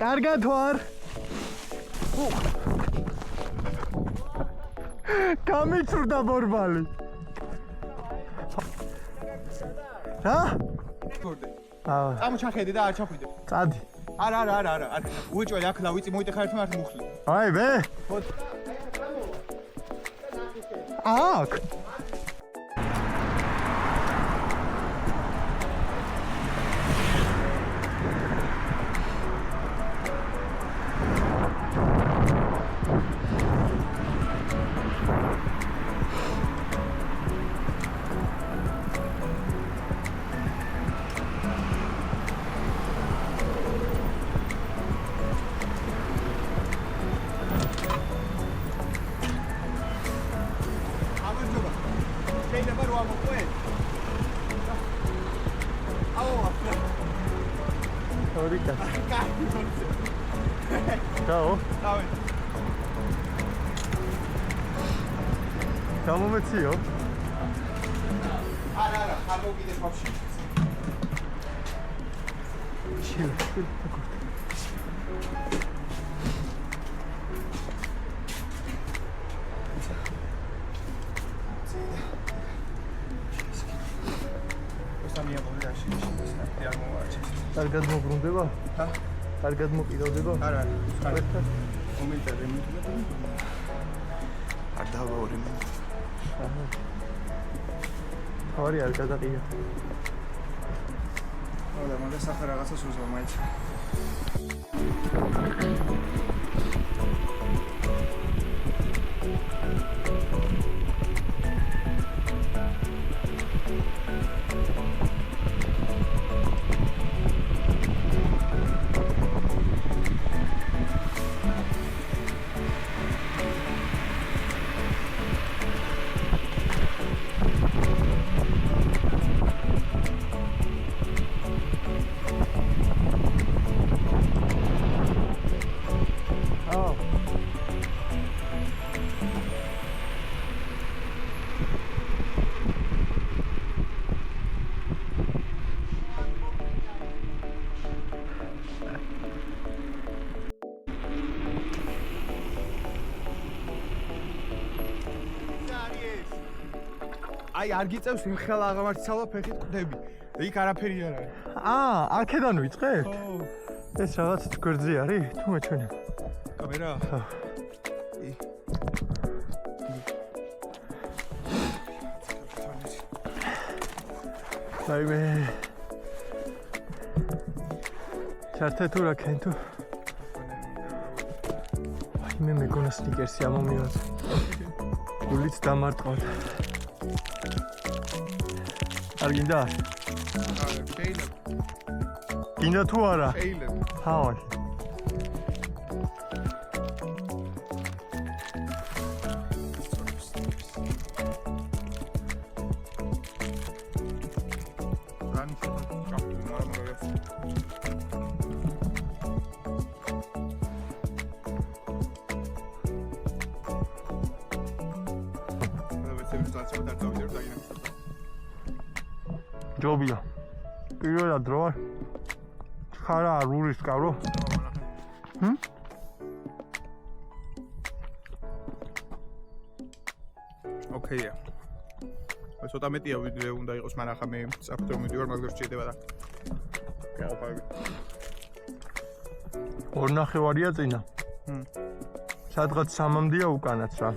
კარგად ვარ. გამიწურდა ბორბალი. რა? წამოჩახედე და არ ჩახვიდე. წადი. არა. უეჭველი აქ ლავიწი მოიტეხა ერთმა არ მუხლი. აი მე. აქ. შეიძლება რო ამოყვე. ორი კაცი. გაო. დავე. გამომეციო. არა, ხარმოვიდე ბავშვი. კარგად მოგრუნდება? ჰა? კარგად მოკიდავდება? არა. ხარესთან? მომენტა რემონტი. არ დავა რემონტი. თავი არ გადაყია. და მაგას სახე რაღაცას უზვა მაინც. აი არ გიწევს იმ ხელა აღამართცალა ფეხით ყვდები. იქ არაფერი არ არის. აქედან ვიწყე? ხო. ეს რაღაც გვერდზე არის? თუ მეჩვენე. კამერა? ხო. აი მე. ჩართე თუ რა ქენ თუ? აი მე მეგონა სნიკერსი ამომივაც. გულიც დამარტყავდა. არ გინდა? შეიძლება. გინდა თუ არა? შეიძლება. ჰავ. ჯობია. პირველად რო არ ხარა არ ურისკავრო? ოკეია. ცოტა მეტია ვიდეო უნდა იყოს, მაგრამ ახლა მე საფუძველ მიდივარ, მაგრამ შეიძლება და გავყავი. ორნახევარია წინა. სადღაც 3-მდეა უკანაც რა.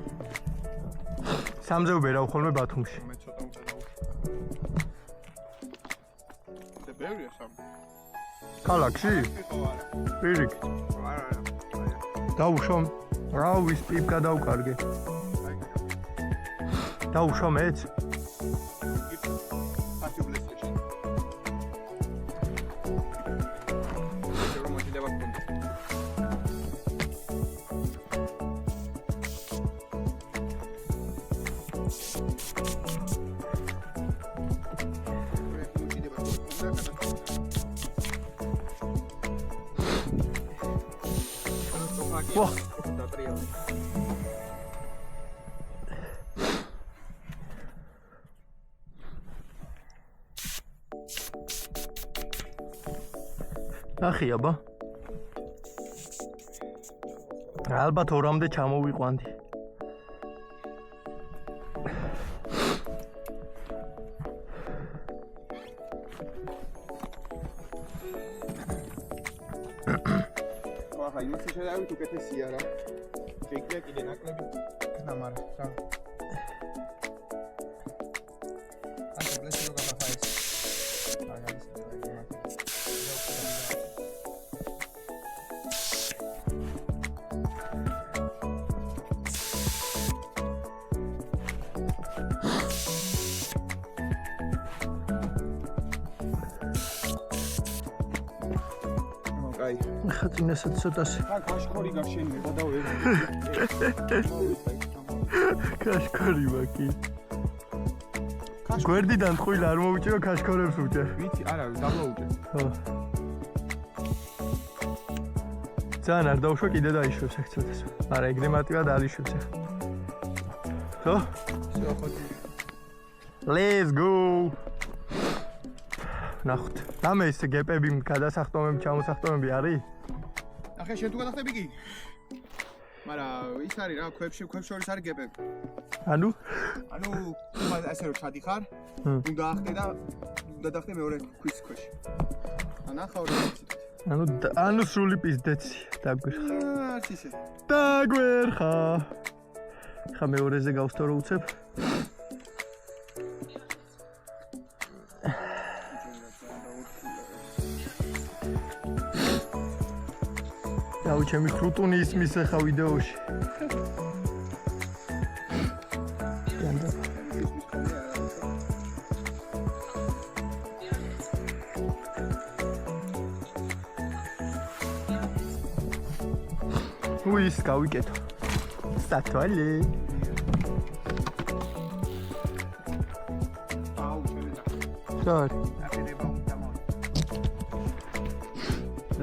3-ზე ვბერავ ხოლმე ბათუმში. მე ცოტა უნდა დავუშვი. და ბევრია 3. ქალაქში? პირიქით. არა. დაუშვო. რა ვის პიპ გადავკარგე. დაუშვო მეც. Wah. ნახე აბა. ალბათ ორამდე ჩამოვიყვანდი. ახლა იმის შედავით უკეთესია რა. შეგვიძლია კიდე ნაკლები. ნა მარა, რა. ასე ბლესი რო გახა ეს. აი ხა წინასაც ცოტას ხა კაშკორი გაშენდება და ვერ კაშკორი ვაკი გვერდიდან ტყუილ არ მოუჭირო კაშკორებს უჭერ ვიცი არა დაბლოუჭე ხო ძალიან არ დაუშვა კიდე დაიშვებს ეგ ცოტას არა ეგრე მარტივად არ იშვებს ახლა ხო let's go ნახოთ დამე ეს გეპები გადასახტომები ჩამოსახტომები არის? ახლა შენ თუ გადახტები კი? მაგრამ ის არის რა ქვებს შორის არის გეპები. ანუ ასე რომ ჩადიხარ, უნდა ახტე და უნდა დახტე მეორე ქვის ქვეშ. ანახავ რა ვიცით. ანუ სრული პიზდეცი დაგვერხა. არც ისე. დაგვერხა. ხა მეორეზე გავსთო რო უცებ. აუ ჩემი ხრუტუნი ისმის ახლა ვიდეოში. განდა. უის გავიკეთო. სათვალე. აუ შეიძლება. სად? აკეთება უნდა.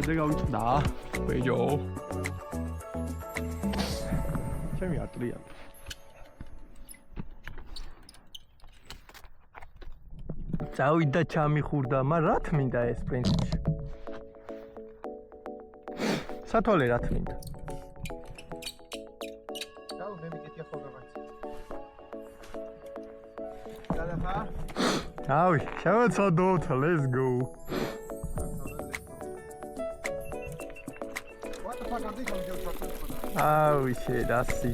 და გავიწდა. ბეჯო. ჩემი ატრია. წავიდა ჩამიხურდა, მაგრამ რა თმინდა ეს პრინციპში? სათვალე რა თმინდა? დაუ მე მიგეთია ხოლმე მაინც. გადახა? ავი, შევეცადოთ, let's go. აუ შედასი.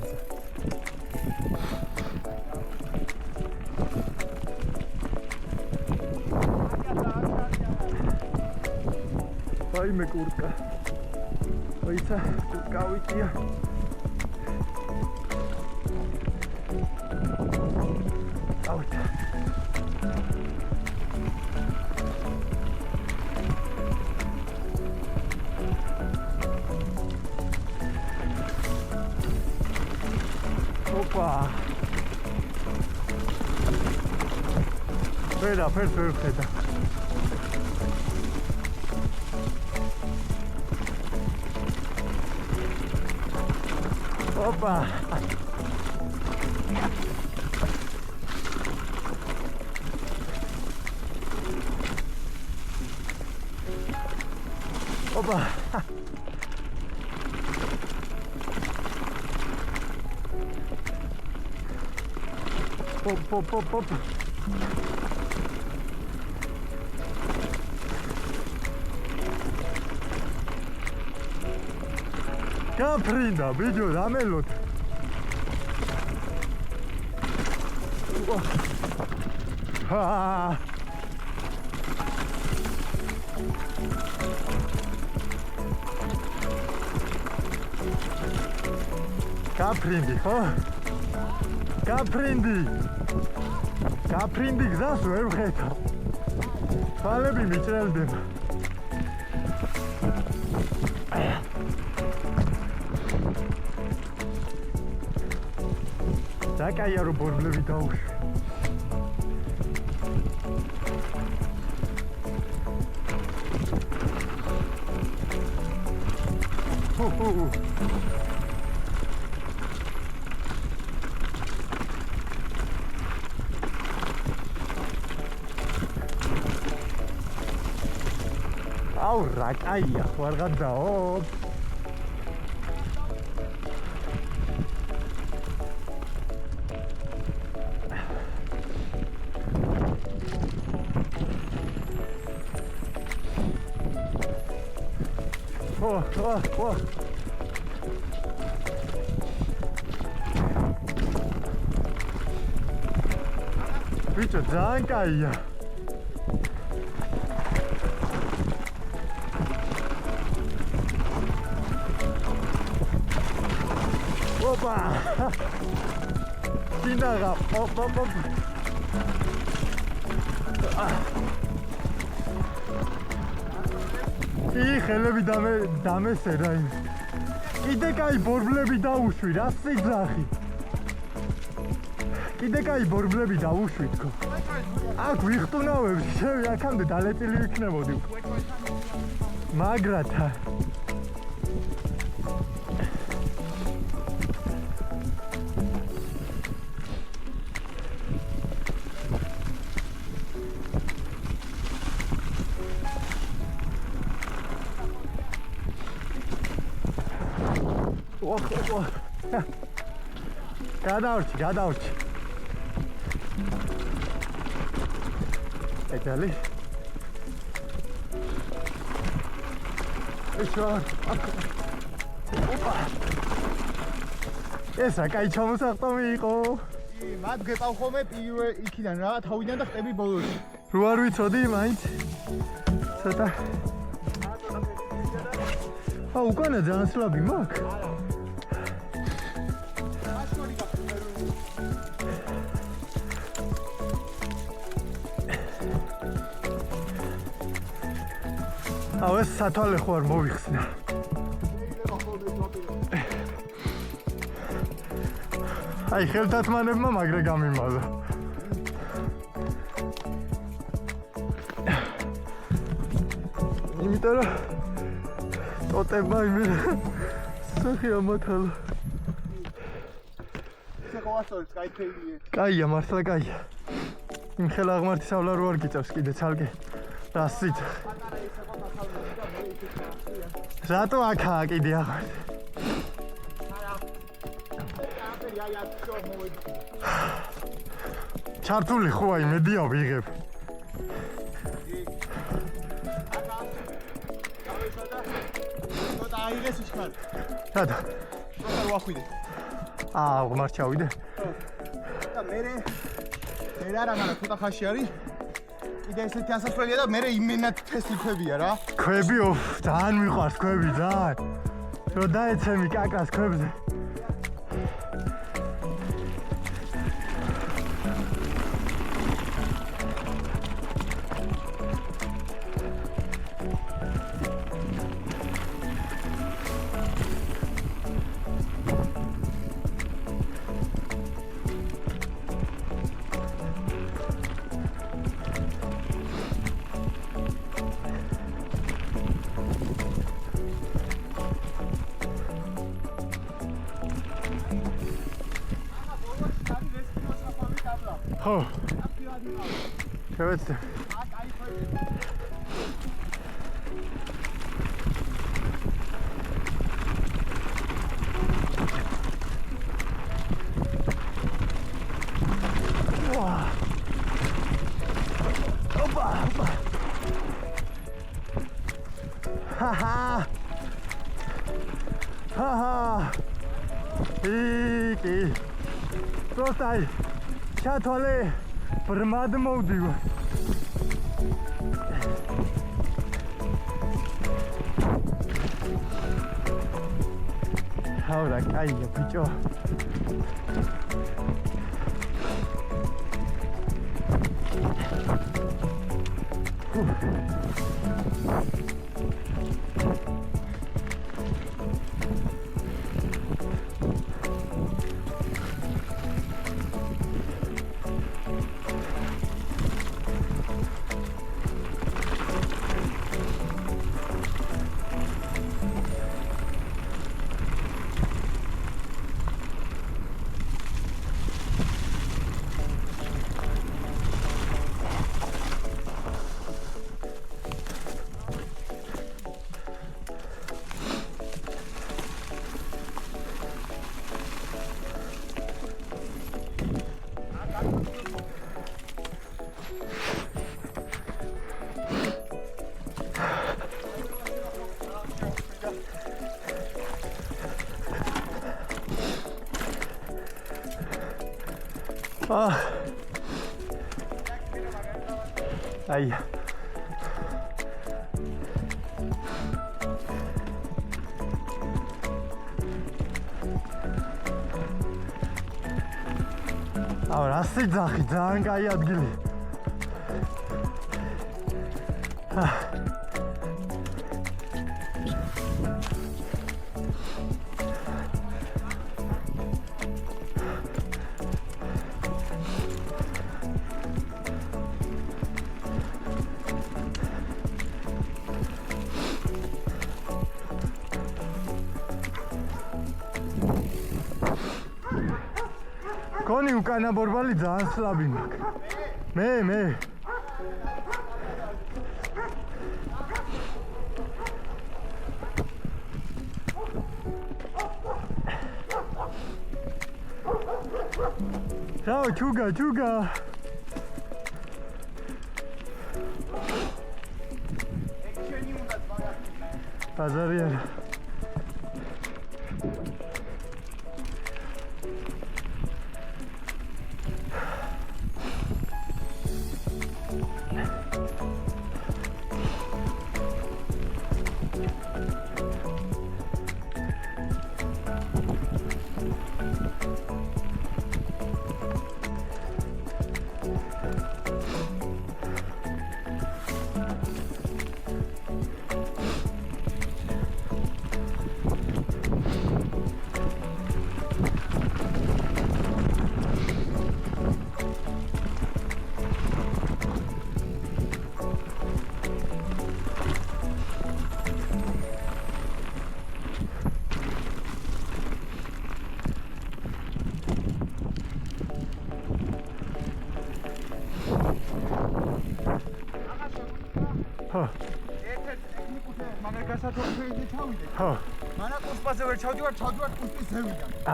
აი მე კურტკა. აიცა, კურტკა ვიქია. აუთ. Opa! Pera, perfecta. Opa! Opa! Pop. Caprinda, video, dámelo. Ah. Caprindi, oh. Caprindi გზას ვერ ვხედავ. თვალები მიჭრელდება. საკაია რო ბორბლები დაუშვი. აუ რა კაია ხო არ გადაო ო ბიჭო ძალიან კაია ოპა დინაღა ოპ ხელები დამესერა კიდე კაი ბორბლები დაუშვი რა სიძახი კიდე კაი ბორბლები დაუშვი თქო აქ ვიხტუნავები შევი აქამდე დალეტილი ვიქნებოდი მაგრათა გადავრჩი ეტალი ესა კაი ჩამოსახტომი იყო მათ გეყავ ხოლმე პირველ იქიდან რა თავიდან და ხტები ბოლოს რო არ ვიცოდი მაინც ცოტა უკანა ძალიან სლაბი მაქვს ეს სათვალე ხო არ მოვიხსნა აი ხელთათმანებმა მაგრა გამიმაზა იმიტომ რომ ტოტებმა იმენა სახე ამათალა შეხოასწორებს კაი ფეილია კაია მართლა კაია იმ ხელაღმართის ავლა რო არ გიწევს კიდე ცალკე რასით რატო აქაა კიდე აღარ ჩართული ხო აი მედია ვიღებ ცოტა აიღეს ისქარ რატო ცოტა ვახვიდე ღმართ ჩავიდე და მე არა მაგრამ ცოტა ხაში არის კიდე ესეთი ასასვლელია და მე იმენა თესლი ქვებია რა ქვები ძალიან მიყვარს ქვები ძალიან რო დაეცემი კაკას ქვებზე ხო შევეცდე Iki. Prostaj. Čatvale. Brmad mowdigo. Ahora calla, picho. აი. რასი ძახი, ძალიან კაი ადგილი. კონი უკანა ბორბალი ძალიან სლაბი მაქვს. მე. Ciao, Čuga. Pazarier.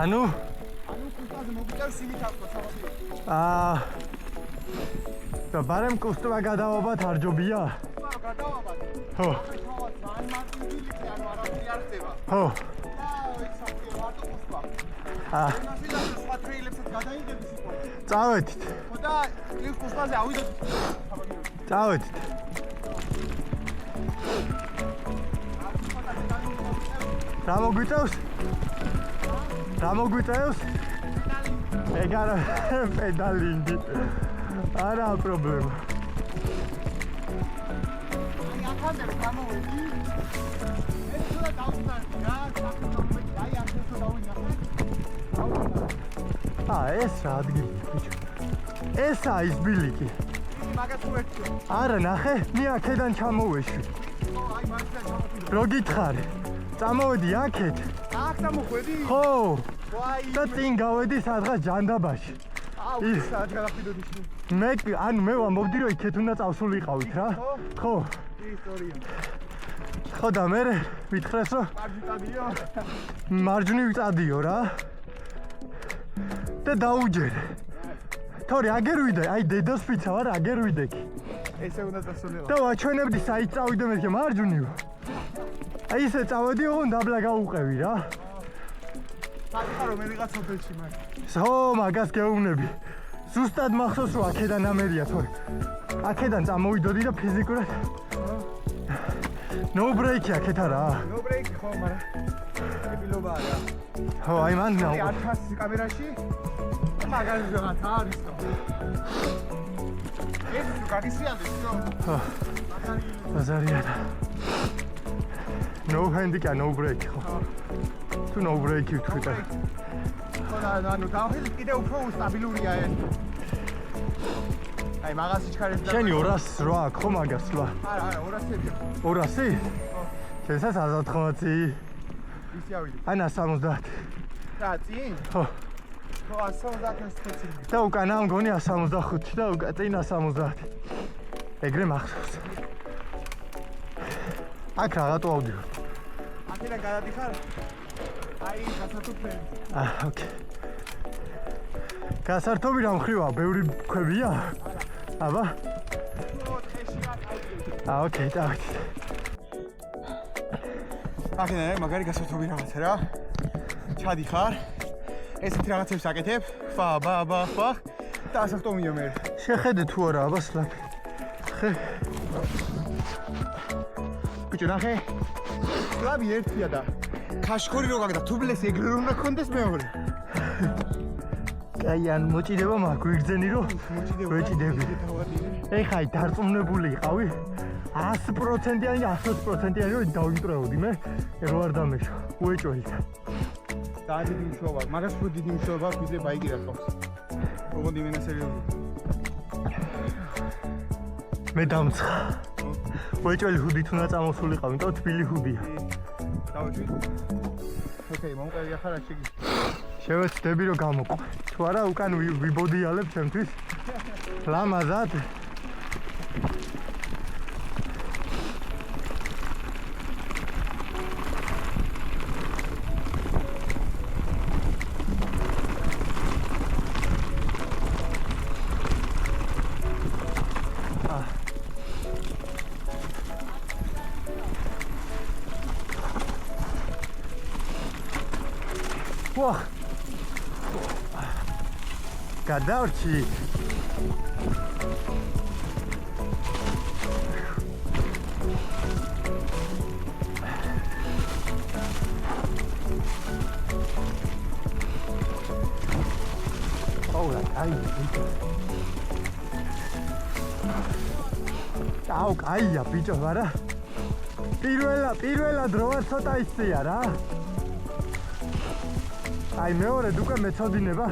ანუ კუსპაზე მოგიტევს იმით ახლა სამოდი. და ბარემ კუსტვა გადავაბათ არ ჯობია? გადავაბათ. ხო. ძალიან მარტივი ანუ არაფერი არ ხდება. ხო. და ისეთი მარტო კუსტვა. მასილას სხვა ტრეილებსაც გადაიგები სიტყვა. წავედით. ხო და კლიფ კუსპაზე ავიდეთ. წავედით. რა მოგვიწევს? ეგარა პედალინგი. არა პრობლემა. აი ახალზე გამოვედი. ეს უნდა დავსტარტი რა, საქმე აი ახლა დავინახე. ეს რა ადგილი ბიჭო. ესა ის ბილიკი. მაგას უერთო. არა ნახე, მე აქედან ჩამოვეში. აი მაგას ჩამოვედი. რო გითხარი. წამოვედი აქეთ. აქ წამოხვედი? ხო. და წინ გავედი სადღაც ჯანდაბაში. ის სადღაც გავახიდოდი. მე ვამბობდი რომ იქეთ უნდა წავსულიყავით რა. ხო. ისტორია. ხო და მე ვითხრეს რომ მარჯვნივ წადიო რა. და დაუჯერე. თორე აგერ ვიდე, აი დედასფიცა ვარ, აგერ ვიდე კი. ესე უნდა წასულიყავ. და ვაჩვენებდი საით წავიდე მე მარჯვნივ. აი ესე წავედი, ოღონდ დაბლა გავუყევი რა. საკითხა რომ მე ვიღაც ჰოთელში მაგ. ხო, მაგას გეუბნები. ზუსტად მახსოვს რომ აქედან ამერია თორე. აქედან წამოვიდოდი და ფიზიკურად no break აქეთ არა. no break ხო, მაგრამ ებილობაა რა. ხო, აი მან 1000 კამერაში მაგარი რაღაც არის თო. ეს გაგისიანდეს თო. ხო. ბაზარია. No handicap, no break. თუ no break ვთქვი და. ხო და ანუ დავხილ კიდე უფრო სტაბილურია ეს. აი მაგას იჩქარებს და შენი 208 აქვს ხო მაგას ლა? არა, 200-ია. 200? ხო. შესაც 180. ისი ავიდე. ანა 70. და წინ? ხო. ხო 170-ს წინ. და უკანა მგონი 175 და უკან წინ 170. ეგრე მახსოვს. აქ რაღაცა ავდივარ. აქედან გადადიხარ? აი, გასართობი. ოკეი. გასართობი რა მხრივა? ბევრი ქვებია? აბა. ოკეი, დავით. აქედან მაგარი გასართობი რაღაცა რა. ჩადიხარ. ესეთი რაღაცებს აკეთებ. ხვა. დაასახტომია მე. შეხედე თუ არა აბა სლაკი. ხე. ბიჭო ნახე. სლაბი ერთია და ქაშქორი რო გაგდა თუბლესი ეგრე რომ უნდა კონდეს მეორე. კაი ან მოჭიდება მაქვს ვიგრძენი რომ ვეჭიდები. ეხა დარწმუნებული იყავი 100%-იანი 100%-იანი რომ დავიმტრეოდი მე რო არ დამეშვა უეჭველით. და დიდი მშობა მაგას უფრო დიდი მშობა ვიდრე ბაიგი რა ხავს. მოგონდი მე სერიოზულად. მე დამცხა. უეჭველი ჰუდით უნდა წამოსულიყავ, იმიტომ თბილი ჰუდია. დავჭვი. ოკეი, მომყევი ახლა რა შეგი. შევეცდები რომ გამოყვე. თუ არა უკან ვიბოდიალებ ჩემთვის. ლამაზად. Wah. Gadauci. Oh, ai. Au, ai, bicho, vara. პირველად როა ცოტა ისწია რა. აი მეორედ უკვე მეწოდინება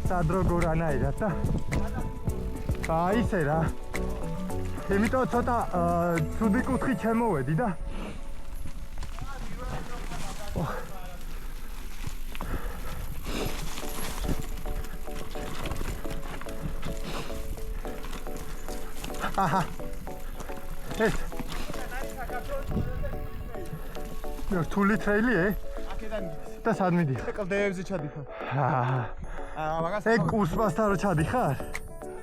სად როგორ ანაირად და აი ისე რა. იმიტომ ცოტა ცუდი კუთხი ჩემოვედი და აჰა ეს მე რთული ტრეილი აქედან და სად მიდიხარ? კლდეებზე ჩადიხარ. მაგას ეგ კუსპასთან რო ჩადიხარ?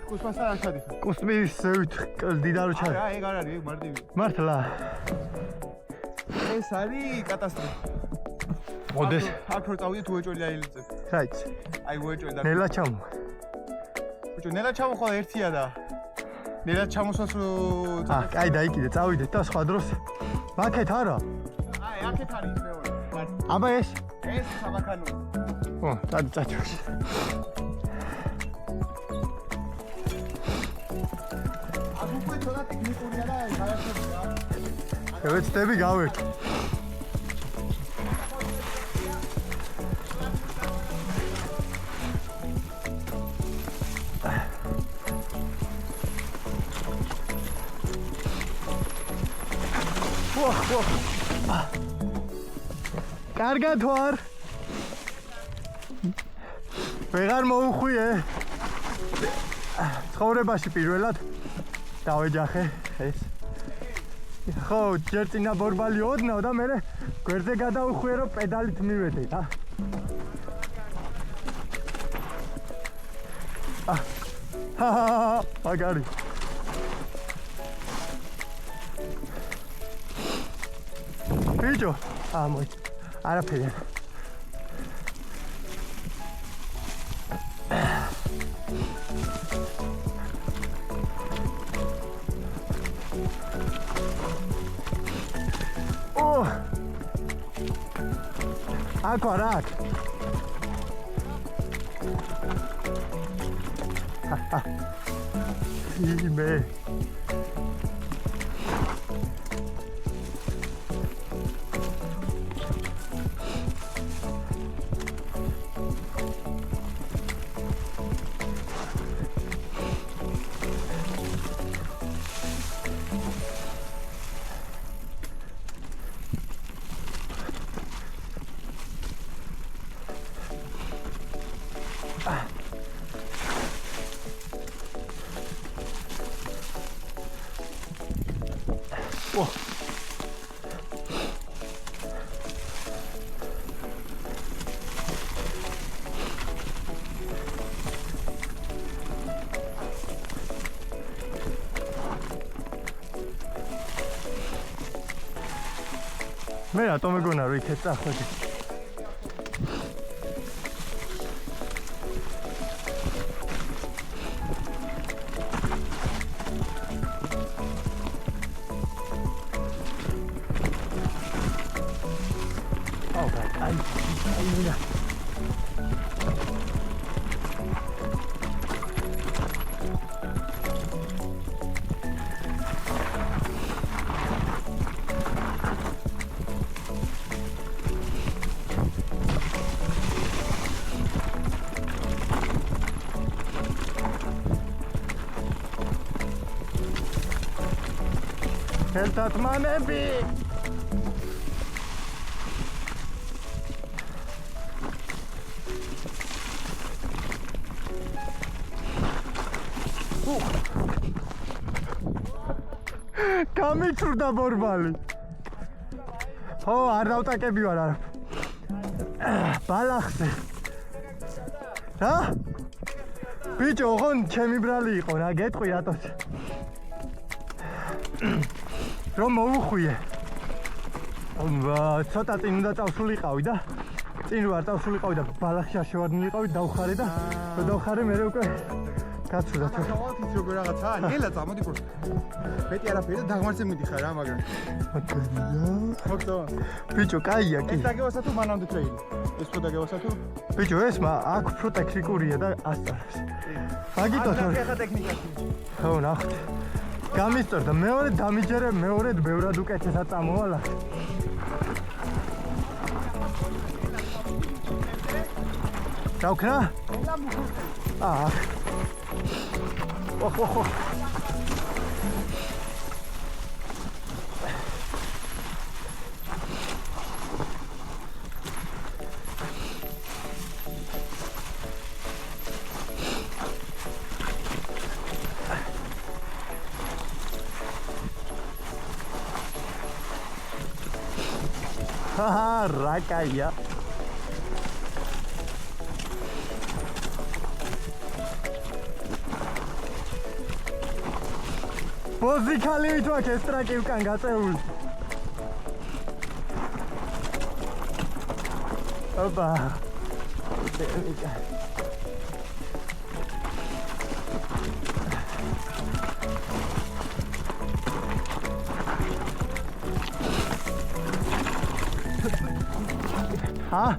კუსპასთან არ ჩადიხარ. კუსმის ზევით კლდიდან რო ჩადიხარ? არა, ეგ არ არის, ეგ მარტივი. მართლა? ეს არის კატასტროფა. მოდეს აქ რო წავიდეთ უეჭველი აილიწებ. რაიც? აი უეჭველი და ნელა ჩამო. ბიჭო, ნელა ჩამოხვალ ერთია და ნელა ჩამოსვას რო კაი დაიკიდე, წავიდეთ და სხვა დროს. მაქეთ არა? აი, აქეთ არის მეორე. აბა ეს საბაქანო. ო, წაჭოშ. აქ უკვე თორა ტექნიკურია და გაერთიანდა. შევეცდები გავერთ. ვახ. კარგად ვარ. ვეღარ მოუხვიე. ცხოვრებაში პირველად დავეჯახე ეს. ხო, ჯერ წინა ბორბალი ოდნავ და მე გვერდზე გადავუხვიე რომ პედალით მივედე რა. მაგარი. ბიჭო, მოი. არაფერი. ო! აკარაკ. იმე. 오. მე რატომ მეგონა რომ იქეთ წახვედი? აია. Eltatmanები. გამიჭრდა ბორბალი. ხო, არ დავტაკები ვარ არა. ბალახზე. რა? ბიჭო, ოღონ ჩემი ბრალი იყო რა, გეტყვი რატოს? რომ მოუხვიე. ცოტა წინ უნდა წავსულიყავი და წინ ვარ წავსულიყავი და ბალახში არ შევარდნილიყავი, დავხარე და დავხარე მე უკვე გაცურდა. თავალთით როგორ რაღაცაა? ნელა წამოდი პროსტ. მეტი არაფერი და დაღმართზე მიდიხარ რა მაგრამ. მოგდო. ბიჭო, კაია კი. ეს დაგევასა თუ მანამდე ტრეილი? ეს ხო დაგევასა თუ? ბიჭო, ეს აქ უფრო ტექნიკურია და ასწავლეს. აგიტოს რა ხა ტექნიკაში? ხო, ნახეთ. გამისწორდა, მეორე დამიჯერე, მეორედ ბევრად უკეთესად წამოვალა. დავქნა? აა. ოჰო. Haha, rakaya. Pozikali tu აქ ეს ტრაკი უკან გაწეული. ოპა. ა?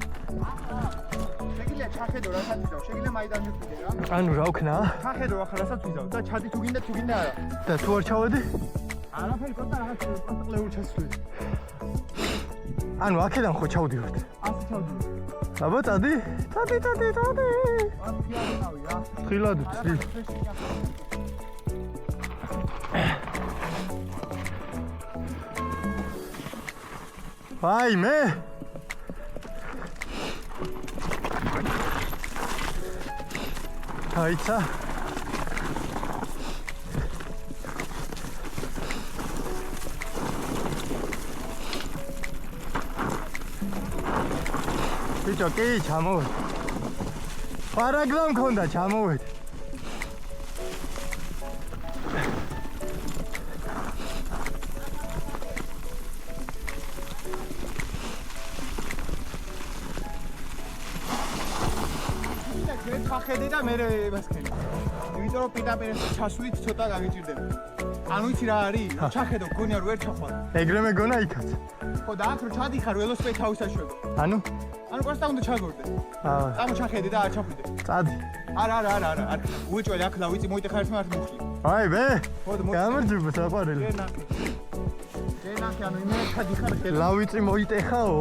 შეგიძლია ჩახედო რასაც ვიზავ, შეგიძლია მაიდანზე ვიდე რა. ანუ რა ვქნა? ჩახედო ახლა რასაც ვიზავ და ჩადი თუ გინდა არა. და თუ არ ჩავედი? არაფერი პოტა რაღაც პოტყლეულ ჩასვლის. ანუ აქედან ხო ჩავდივართ? ასე ჩავდივარ. აბა წადი? წადი. აფიარავი რა. ხილად ვცდი. აი მე Haitsa. Bicho, კი ჩამოვედი. პარაგლა მქონდა, ჩამოვედი. ხედე და მე მასქენი. იმიტომ რომ პირდაპირ ჩასვლით ცოტა გაგიჭირდება. ანუ იცი რა არის? ჩახედო, გონია რომ ვერ ჩახვალ. ეგრე მეგონა იქაც. ხო და აქ რო ჩადიხარ ველოსიპედი თავისაშვები. ანუ? ანუ პროსტა უნდა ჩაგორდე. აა. წამო ჩახედე და არ ჩახვიდე. წადი. არა. უეჭველი აქ ლავიწი მოიტეხა ერთმა ერთ მუხლი. აი მე. ხო და გამარჯობა საყვარელი. გენახე, ანუ იმენა ჩადიხარ ხელს. ლავიწი მოიტეხაო?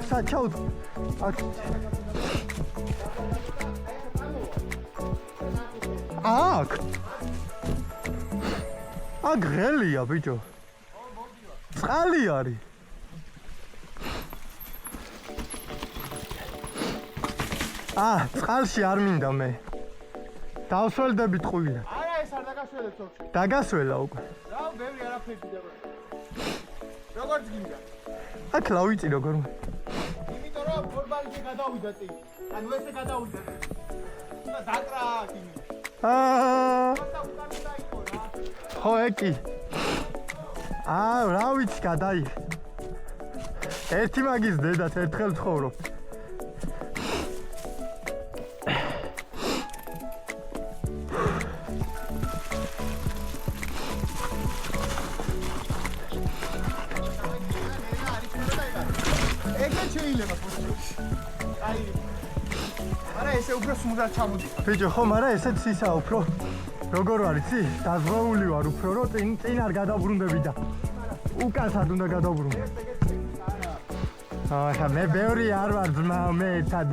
საჩავ. აქ აქ აგრელია ბიჭო. წყალი არის. წყალში არ მინდა მე. დავსველდებით ყვირა. არა ეს არ დაგასველებ თორში. დაგასველა უკვე. რა ბევრი არაფერი დაგა. როგორც გინდა. აქ ლავიწი როგორ? იმიტომ რომ ბორბალზე გადავიდა წინ. ანუ ესე გადავიდა. და დაკრა კიდე. ხო ეკი. რა ვიცი გადაი. ერთი მაგის დედაც ერთხელ ცხოვრობ. ეგრე შეიძლება ბოჭი. აი არა ესე უფრო სუნდარ ჩამოდიხარ. ბიჭო, ხო, მაგრამ ესეც ისაა უფრო როგორ ვარ იცი? დაზღვეული ვარ უფრო, რომ წინ არ გადაბრუნდები და უკანსად უნდა გადაბრუნდე. ახლა მე ბევრი არ ვარ ძმა, მე ერთად.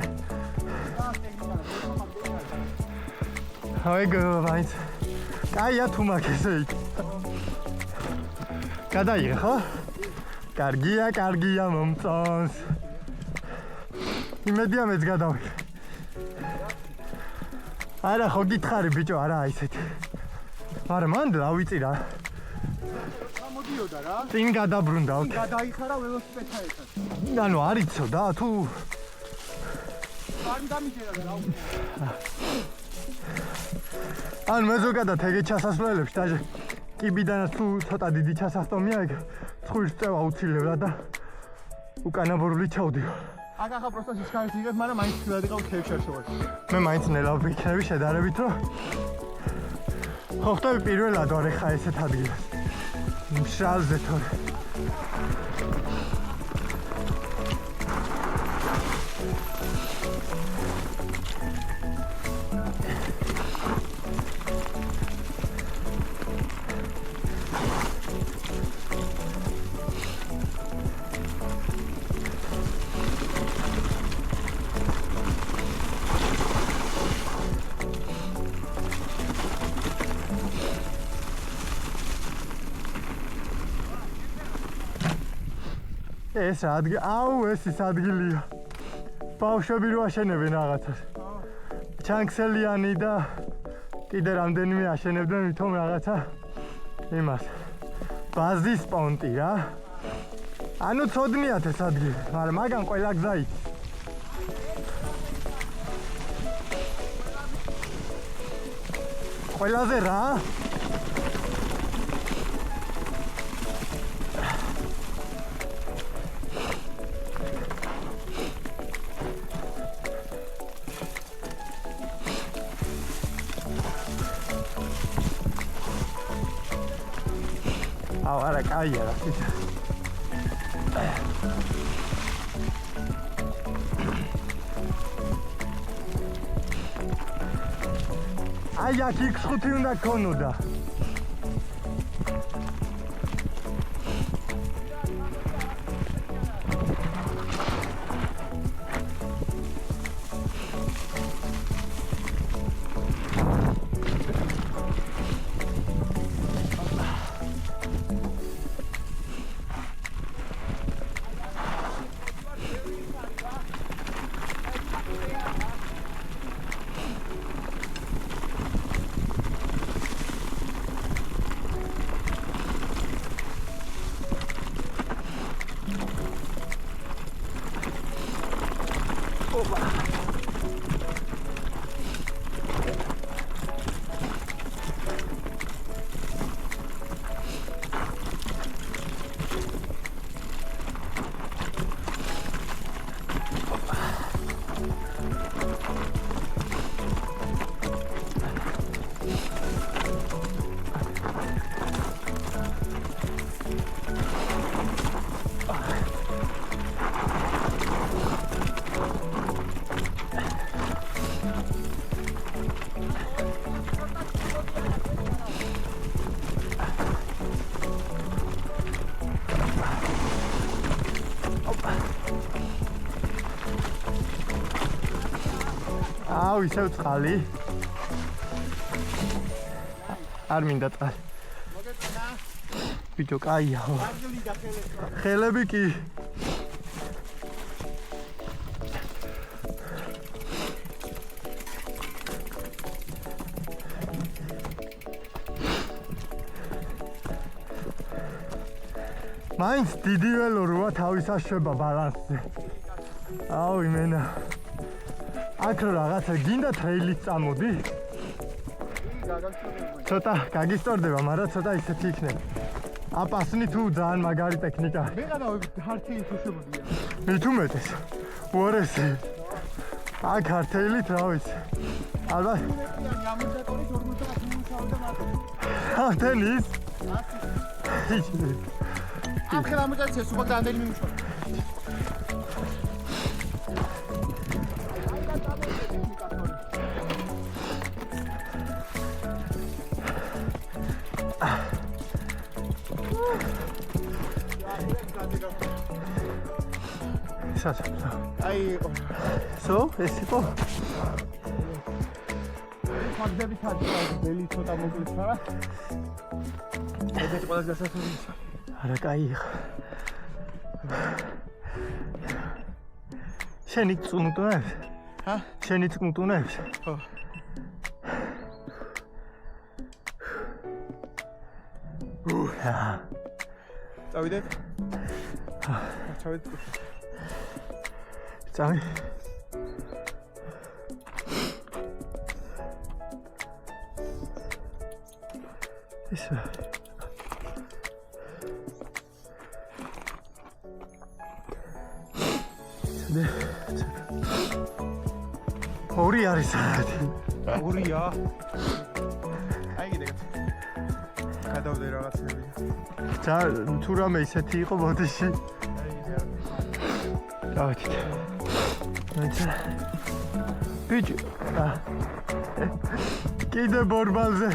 აი გოვაიც. კაია თუ მაგ ესე იქ. გადაიღე, ხო? კარგია მომწონს. იმედია მეც გადავიღე. არა ხო გითხარი ბიჭო, არა ისეთი. მაგრამ მანდ დავიწი რა. გამოდიოდა რა. წინ გადაბრუნდა, ოკეი. გადაიხარა ველოსიპედთან ერთად. ანუ არ იცო და თუ არ დამიჯერა რა უკვე. ან მე ზოგადად ეგეთ ჩასასვლელებს და კიბიდანაც თუ ცოტა დიდი ჩასასტომია ეგ ცხვირს წევა უცილებლად და უკანაბურული ჩავდიო. აგახა პროსტა სიჩქარეს იღებ, მაგრამ მაინც თვითონ იყავ ქევშაშოვაში. მე მაინც ნელა ვიქნები შედარებით, რომ ხო ხტები პირველად ვარ ეხა ესეთ ადგილას. მშრალზე თორე. ეს ადგილი, აუ ეს ის ადგილია. ბავშვები რო აშენებენ რაღაცას. ჩანქსელიანი და კიდე რამდენიმე აშენებდნენ ვითომ რაღაცა იმას. ბაზის პონტი რა. ანუ ცოდნიათ ეს ადგილი, მაგრამ მაგან ყველა გზა იცი. ყველაზე რა? Ahora calla la ficha. Ay, aquí ξούτει უნდა ქონოდა. აუ ისევ წყალი. არ მინდა წყალი. მოგეწონა. ბიჭო, კაია. ადგილი და ხელები. ხელები კი. მაინც დიდი ველურია თავისაშვება ბალანსზე. აუ იმენა. აქ რაღაცა გინდა ტრეილით წამოდი? ცოტა გაგისტორდება, მაგრამ ცოტა ისეთი იქნება. აპასნი თუ ძალიან მაგარი ტექნიკა. მე გადავები ჰარტეილით უშვებოდია. მით უმეტეს. უარესი. აქ ჰარტეილით რა ვიცი. ალბათ. ამიზატორი 50 მუშაობდა მარტო. ჰარტეილის? ამ ხელამოწეცეს უბრალოდ რამდენი მიმუშავა. საცალო. აი, სო, ეს იყო? მაგდები თაჯა, ბელი ცოტა მოგლის ხარა. ეგეთი ყველას გასასწორებს. არა, კაი იყო. შენი წუნტუნებს? ჰა? შენი წუნტუნებს? ხო. წავიდეთ? ჩავიდეთ. წავი. ისე. ორი არის საათი. ორია. აი კიდე. გადავდე რაღაცები. და თუ რამე ისეთი იყო ბოდიში. აი კიდე. დავით. ბიჭი. კიდე ბორბალზე.